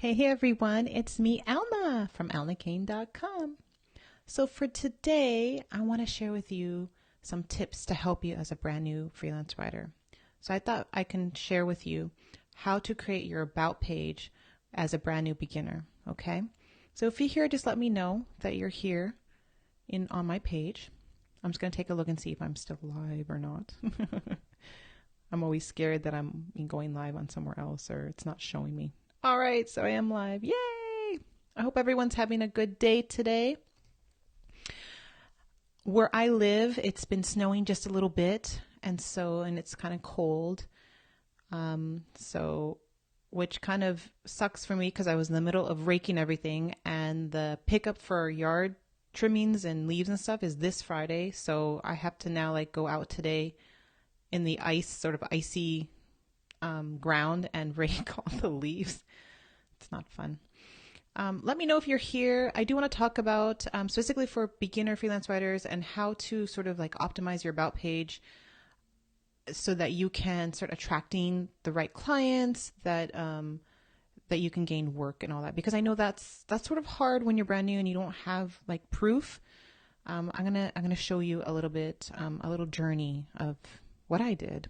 Hey everyone, it's me, Alma from alnakane.com. So for today, I want to share with you some tips to help you as a brand new freelance writer. So I thought I can share with you how to create your about page as a brand new beginner, okay? So if you're here, just let me know that you're here on my page. I'm just going to take a look and see if I'm still live or not. I'm always scared that I'm going live on somewhere else or it's not showing me. All right, so I am live. Yay! I hope everyone's having a good day today. Where I live, it's been snowing just a little bit, and it's kind of cold. Which kind of sucks for me because I was in the middle of raking everything, and the pickup for yard trimmings and leaves and stuff is this Friday. So I have to now go out today in the icy ground and rake all the leaves. It's not fun. Let me know if you're here. I do want to talk about specifically for beginner freelance writers and how to sort of optimize your about page so that you can start attracting the right clients that you can gain work and all that. Because I know that's sort of hard when you're brand new and you don't have proof. I'm gonna show you a little bit, a little journey of what I did.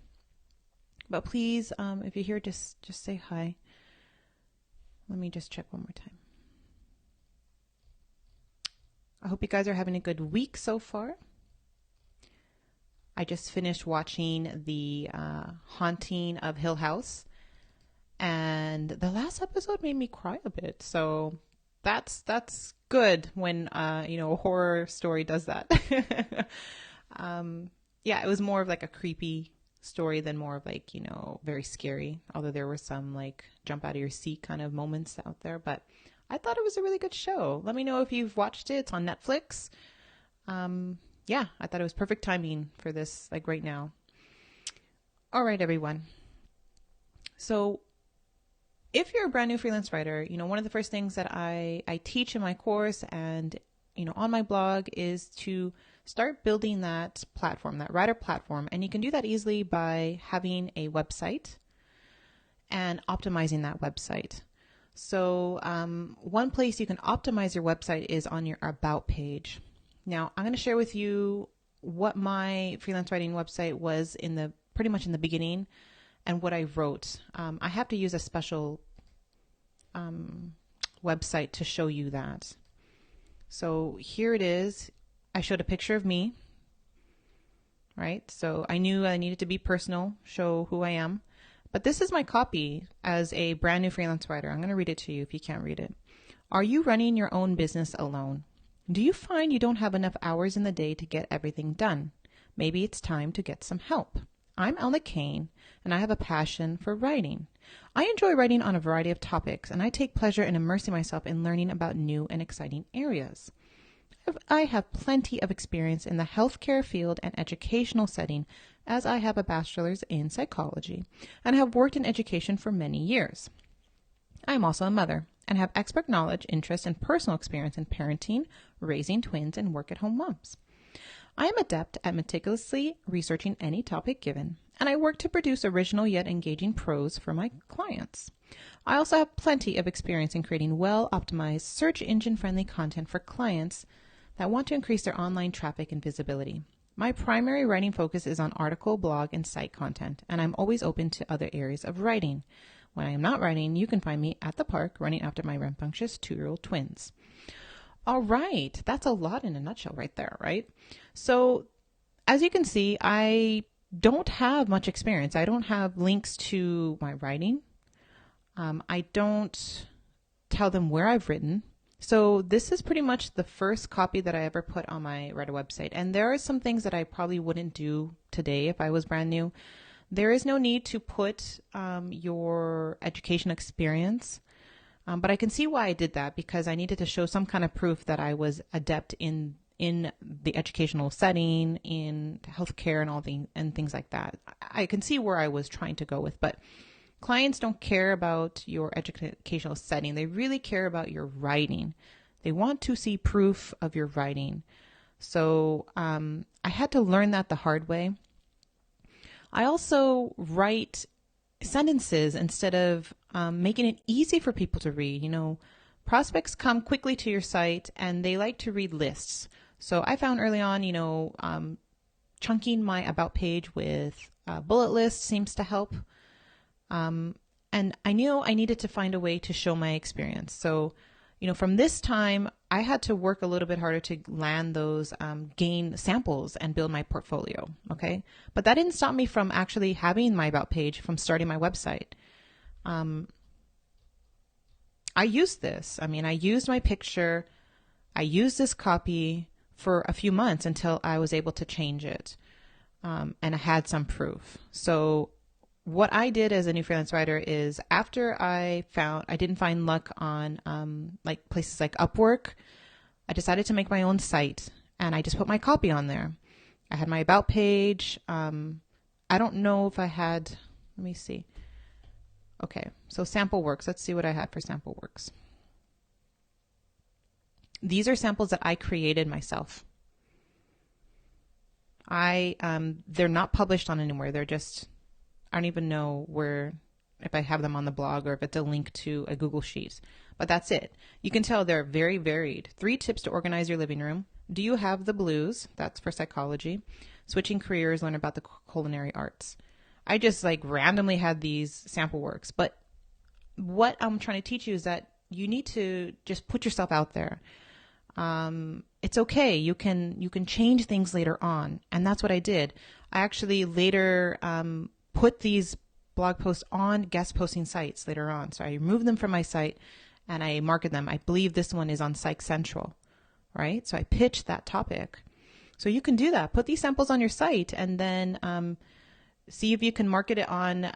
But please, if you're here, just say hi. Let me just check one more time. I hope you guys are having a good week so far. I just finished watching the Haunting of Hill House, and the last episode made me cry a bit. So that's good when a horror story does that. Yeah, it was more of a creepy story than more of very scary, although there were some jump out of your seat kind of moments out there. But I thought it was a really good show. Let me know if you've watched it. It's on Netflix. Yeah, I thought it was perfect timing for this right now. All right, everyone. So if you're a brand new freelance writer, one of the first things that I teach in my course and on my blog is to start building that platform, that writer platform. And you can do that easily by having a website and optimizing that website. So one place you can optimize your website is on your About page. Now, I'm going to share with you what my freelance writing website was pretty much in the beginning and what I wrote. I have to use a special website to show you that. So here it is. I showed a picture of me, right? So I knew I needed to be personal, show who I am. But this is my copy as a brand new freelance writer. I'm going to read it to you if you can't read it. Are you running your own business alone? Do you find you don't have enough hours in the day to get everything done? Maybe it's time to get some help. I'm Alna Kane, and I have a passion for writing. I enjoy writing on a variety of topics, and I take pleasure in immersing myself in learning about new and exciting areas. I have plenty of experience in the healthcare field and educational setting, as I have a bachelor's in psychology and have worked in education for many years. I am also a mother and have expert knowledge, interest, and personal experience in parenting, raising twins, and work-at-home moms. I am adept at meticulously researching any topic given, and I work to produce original yet engaging prose for my clients. I also have plenty of experience in creating well-optimized, search engine-friendly content for clients that want to increase their online traffic and visibility. My primary writing focus is on article, blog, and site content, and I'm always open to other areas of writing. When I am not writing, you can find me at the park running after my rambunctious 2-year-old twins. All right, that's a lot in a nutshell right there, right? So as you can see, I don't have much experience. I don't have links to my writing. I don't tell them where I've written. So this is pretty much the first copy that I ever put on my writer website. And there are some things that I probably wouldn't do today if I was brand new. There is no need to put your education experience. But I can see why I did that, because I needed to show some kind of proof that I was adept in the educational setting, in healthcare and things like that. I can see where I was trying to go with, but clients don't care about your educational setting. They really care about your writing. They want to see proof of your writing. So I had to learn that the hard way. I also write sentences instead of making it easy for people to read. You know, prospects come quickly to your site and they like to read lists. So I found early on, chunking my about page with bullet lists seems to help. And I knew I needed to find a way to show my experience. So, from this time, I had to work a little bit harder to land those, gain samples and build my portfolio. Okay. But that didn't stop me from actually having my about page, from starting my website. I used this. I used my picture. I used this copy for a few months until I was able to change it. And I had some proof. So what I did as a new freelance writer is, after I didn't find luck on like places like Upwork, I decided to make my own site and I just put my copy on there. I had my about page. I don't know if I had, let me see. Okay, so sample works. Let's see what I had for sample works. These are samples that I created myself. They're not published on anywhere. They're just, I don't even know if I have them on the blog or if it's a link to a Google Sheet, but that's it. You can tell they're very varied. 3 tips to organize your living room. Do you have the blues? That's for psychology. Switching careers, learn about the culinary arts. I just randomly had these sample works, but what I'm trying to teach you is that you need to just put yourself out there. It's okay. You can change things later on. And that's what I did. I actually later, put these blog posts on guest posting sites later on. So I removed them from my site and I market them. I believe this one is on Psych Central, right? So I pitched that topic. So you can do that. Put these samples on your site and then, see if you can market it on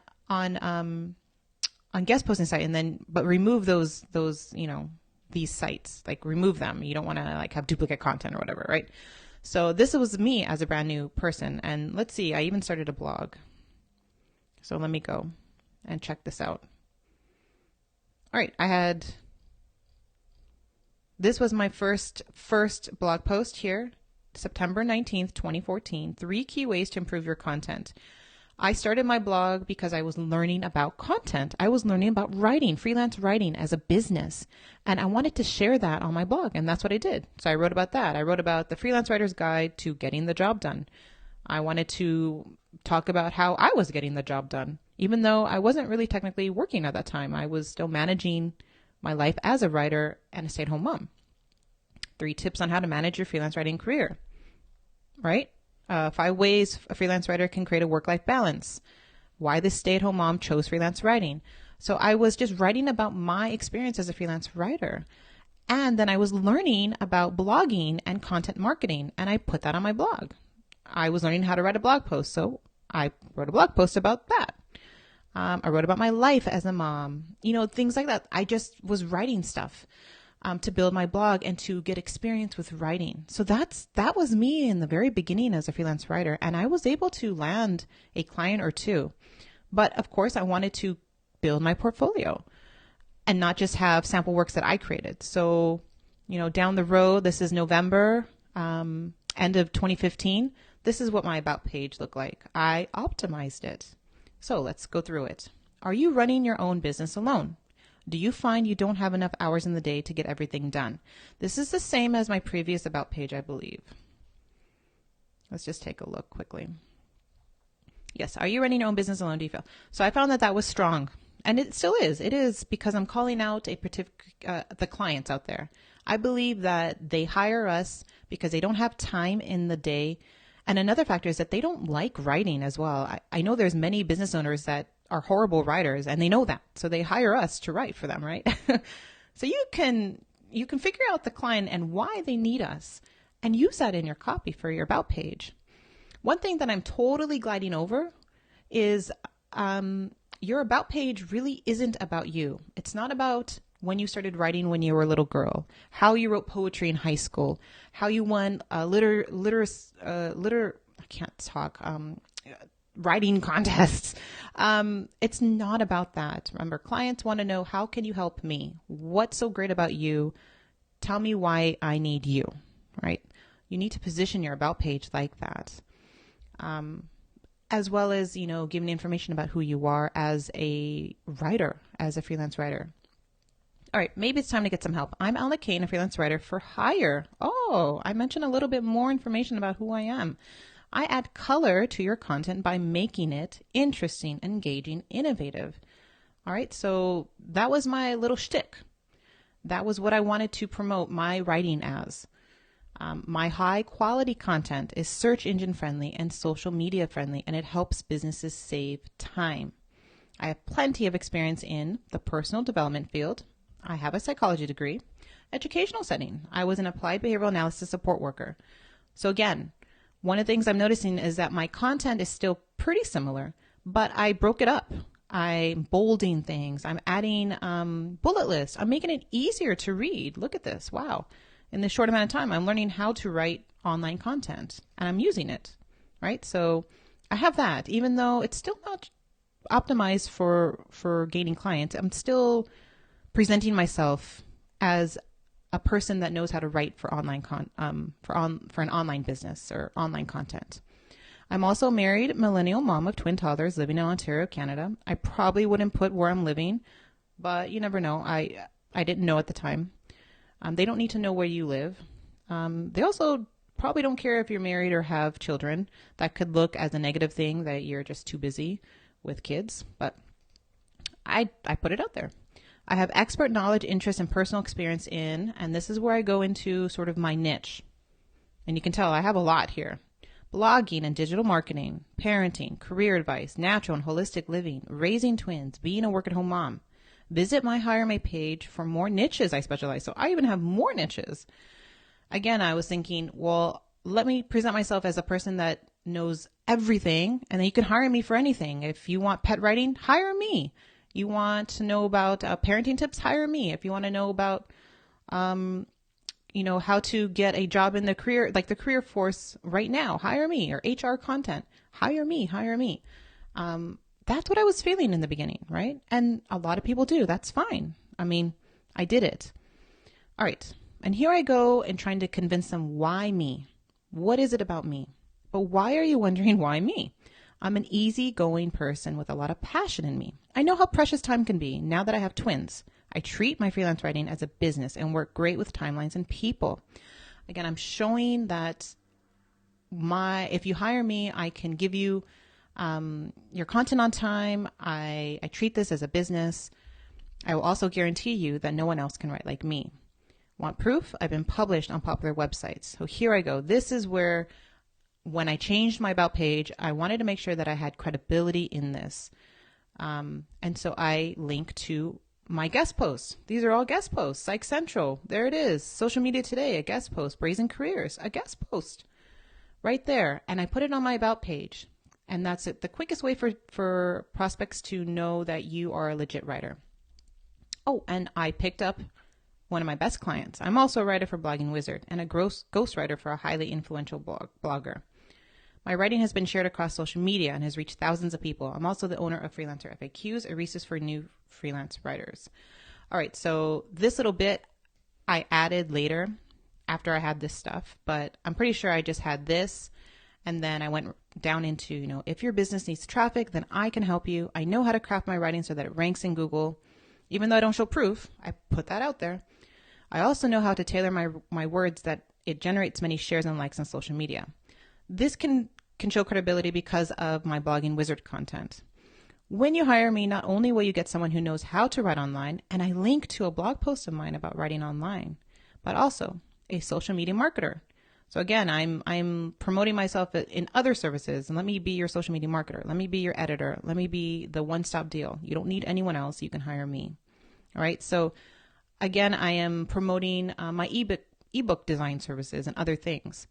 guest posting site, and then, but remove those, these sites, remove them. You don't want to have duplicate content or whatever, right? So this was me as a brand new person. And let's see, I even started a blog. So let me go and check this out. All right. This was my first blog post here, September 19th, 2014, 3 key ways to improve your content. I started my blog because I was learning about content. I was learning about writing, freelance writing as a business. And I wanted to share that on my blog. And that's what I did. So I wrote about that. I wrote about the freelance writer's guide to getting the job done. I wanted to talk about how I was getting the job done, even though I wasn't really technically working at that time. I was still managing my life as a writer and a stay-at-home mom. 3 tips on how to manage your freelance writing career, right? 5 ways a freelance writer can create a work-life balance. Why this stay-at-home mom chose freelance writing. So I was just writing about my experience as a freelance writer. And then I was learning about blogging and content marketing, and I put that on my blog. I was learning how to write a blog post, so I wrote a blog post about that. I wrote about my life as a mom, things like that. I just was writing stuff to build my blog and to get experience with writing. So that was me in the very beginning as a freelance writer, and I was able to land a client or 2. But of course, I wanted to build my portfolio and not just have sample works that I created. So, down the road, this is November, end of 2015. This is what my about page looked like. I optimized it. So let's go through it. Are you running your own business alone? Do you find you don't have enough hours in the day to get everything done? This is the same as my previous about page, I believe. Let's just take a look quickly. Yes. Are you running your own business alone? Do you feel? So I found that was strong, and it still is. It is, because I'm calling out the clients out there. I believe that they hire us because they don't have time in the day. And another factor is that they don't like writing as well. I know there's many business owners that are horrible writers, and they know that. So they hire us to write for them, right? So you can figure out the client and why they need us and use that in your copy for your about page. One thing that I'm totally gliding over is your about page really isn't about you. It's not about when you started writing when you were a little girl, how you wrote poetry in high school, how you won writing contests. It's not about that. Remember, clients want to know, how can you help me? What's so great about you? Tell me why I need you, right? You need to position your about page like that. And as well as, giving information about who you are as a writer, as a freelance writer. All right, maybe it's time to get some help. I'm Alna Kane, a freelance writer for hire. Oh, I mentioned a little bit more information about who I am. I add color to your content by making it interesting, engaging, innovative. All right, so that was my little shtick. That was what I wanted to promote my writing as. My high quality content is search engine friendly and social media friendly, and it helps businesses save time. I have plenty of experience in the personal development field. I have a psychology degree. Educational setting. I was an applied behavioral analysis support worker. So again, one of the things I'm noticing is that my content is still pretty similar, but I broke it up. I'm bolding things. I'm adding bullet lists. I'm making it easier to read. Look at this. Wow. In this short amount of time, I'm learning how to write online content, and I'm using it, right? So I have that, even though it's still not optimized for gaining clients. I'm still presenting myself as a person that knows how to write for online for an online business or online content. I'm also a married millennial mom of twin toddlers living in Ontario, Canada. I probably wouldn't put where I'm living, but you never know. I didn't know at the time. They don't need to know where you live. They also probably don't care if you're married or have children. That could look as a negative thing that you're just too busy with kids, but I put it out there. I have expert knowledge, interest, and personal experience in, and this is where I go into sort of my niche. And you can tell I have a lot here. Blogging and digital marketing, parenting, career advice, natural and holistic living, raising twins, being a work-at-home mom. Visit my Hire Me page for more niches I specialize. So I even have more niches. Again, I was thinking, well, let me present myself as a person that knows everything, and then you can hire me for anything. If you want pet writing, hire me. You want to know about parenting tips, hire me. If you want to know about, how to get a job in the career force right now, hire me. Or HR content, hire me. That's what I was feeling in the beginning, right? And a lot of people do. That's fine. I mean, I did it. All right. And here I go and trying to convince them, why me? What is it about me? But why are you wondering why me? I'm an easygoing person with a lot of passion in me. I know how precious time can be now that I have twins. I treat my freelance writing as a business and work great with timelines and people. Again, I'm showing that if you hire me, I can give you your content on time. I treat this as a business. I will also guarantee you that no one else can write like me. Want proof? I've been published on popular websites. So here I go. This is where, when I changed my About page, I wanted to make sure that I had credibility in this. And so I link to my guest posts. These are all guest posts. Psych Central, there it is. Social Media Today, a guest post. Brazen Careers, a guest post. Right there. And I put it on my About page. And that's it. The quickest way for prospects to know that you are a legit writer. Oh, and I picked up one of my best clients. I'm also a writer for Blogging Wizard and a ghostwriter for a highly influential blogger. My writing has been shared across social media and has reached thousands of people. I'm also the owner of Freelancer FAQs, a resource for new freelance writers. All right, so this little bit I added later after I had this stuff, but I'm pretty sure I just had this. And then I went down into, if your business needs traffic, then I can help you. I know how to craft my writing so that it ranks in Google. Even though I don't show proof, I put that out there. I also know how to tailor my words that it generates many shares and likes on social media. This can show credibility because of my Blogging Wizard content. When you hire me, not only will you get someone who knows how to write online, and I link to a blog post of mine about writing online, but also a social media marketer. So again, I'm promoting myself in other services, and let me be your social media marketer. Let me be your editor. Let me be the one-stop deal. You don't need anyone else. You can hire me. All right. So again, I am promoting my ebook design services and other things.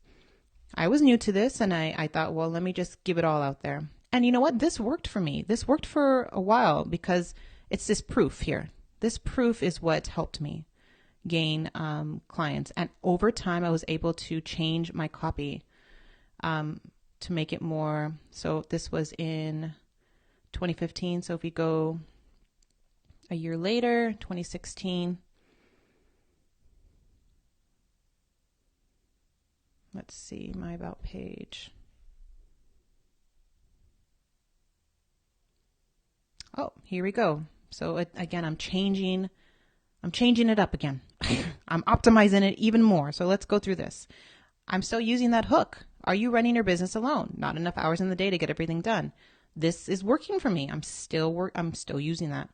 I was new to this, and I thought, well, let me just give it all out there. And you know what? This worked for me. This worked for a while because it's this proof here. This proof is what helped me gain clients. And over time, I was able to change my copy to make it more. So this was in 2015. So if we go a year later, 2016, let's see my About page. Oh, here we go. So again, I'm changing it up again. I'm optimizing it even more. So let's go through this. I'm still using that hook. Are you running your business alone? Not enough hours in the day to get everything done. This is working for me. I'm still using that.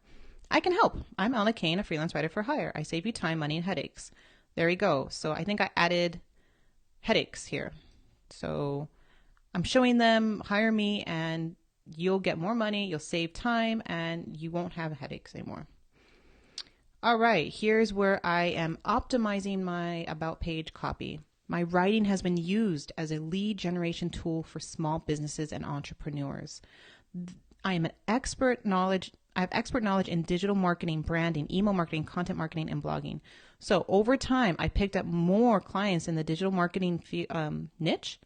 I can help. I'm Elna Kane, a freelance writer for hire. I save you time, money, and headaches. There we go. So I think I added headaches here. So I'm showing them, hire me, and you'll get more money, you'll save time, and you won't have headaches anymore. All right, here's where I am optimizing my about page copy. My writing has been used as a lead generation tool for small businesses and entrepreneurs. I have expert knowledge in digital marketing, branding, email marketing, content marketing, and blogging. So over time, I picked up more clients in the digital marketing niche.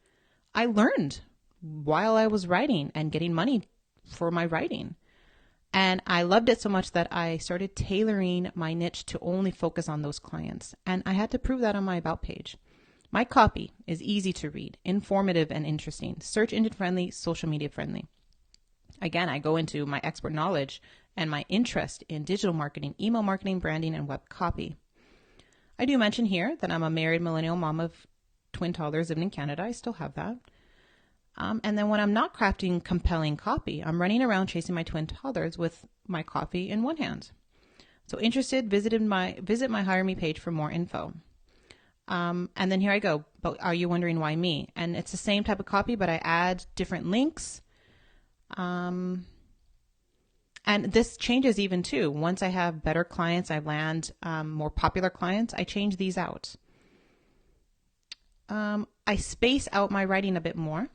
I learned while I was writing and getting money for my writing. And I loved it so much that I started tailoring my niche to only focus on those clients. And I had to prove that on my about page. My copy is easy to read, informative and interesting, search engine friendly, social media friendly. Again, I go into my expert knowledge and my interest in digital marketing, email marketing, branding, and web copy. I do mention here that I'm a married millennial mom of twin toddlers living in Canada. I still have that. And then when I'm not crafting compelling copy, I'm running around chasing my twin toddlers with my coffee in one hand. So interested, visit my Hire Me page for more info. And then here I go. But are you wondering why me? And it's the same type of copy, but I add different links. And this changes even too. Once I have better clients, I land more popular clients, I change these out. I space out my writing a bit more.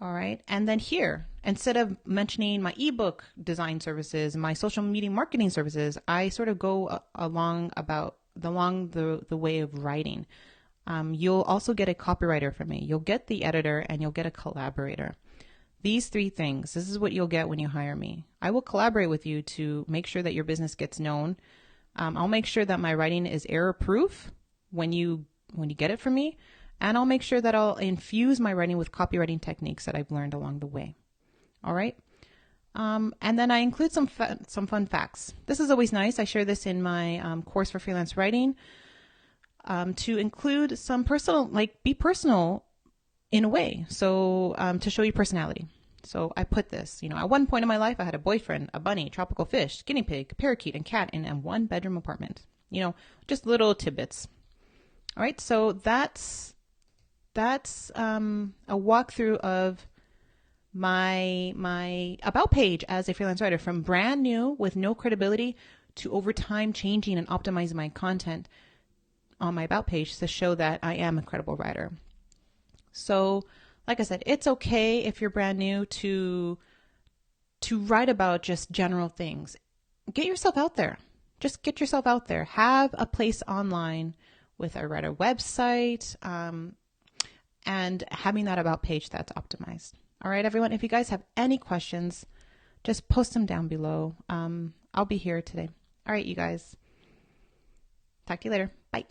All right. And then here, instead of mentioning my ebook design services, my social media marketing services, I sort of go along the way of writing. You'll also get a copywriter from me. You'll get the editor and you'll get a collaborator. These three things, this is what you'll get when you hire me. I will collaborate with you to make sure that your business gets known. I'll make sure that my writing is error proof when you get it from me. And I'll make sure that I'll infuse my writing with copywriting techniques that I've learned along the way. All right. And then I include some fun facts. This is always nice. I share this in my course for freelance writing to include some personal, be personal in a way. So to show you personality. So I put this, at one point in my life, I had a boyfriend, a bunny, tropical fish, guinea pig, parakeet, and cat in a 1-bedroom apartment. Just little tidbits. All right. So that's a walkthrough of my about page as a freelance writer, from brand new with no credibility to over time changing and optimizing my content on my about page to show that I am a credible writer. So, like I said, it's okay if you're brand new to write about just general things. Get yourself out there. Just get yourself out there. Have a place online with a writer website, and having that about page that's optimized. All right, everyone, if you guys have any questions, just post them down below. I'll be here today. All right, you guys. Talk to you later. Bye.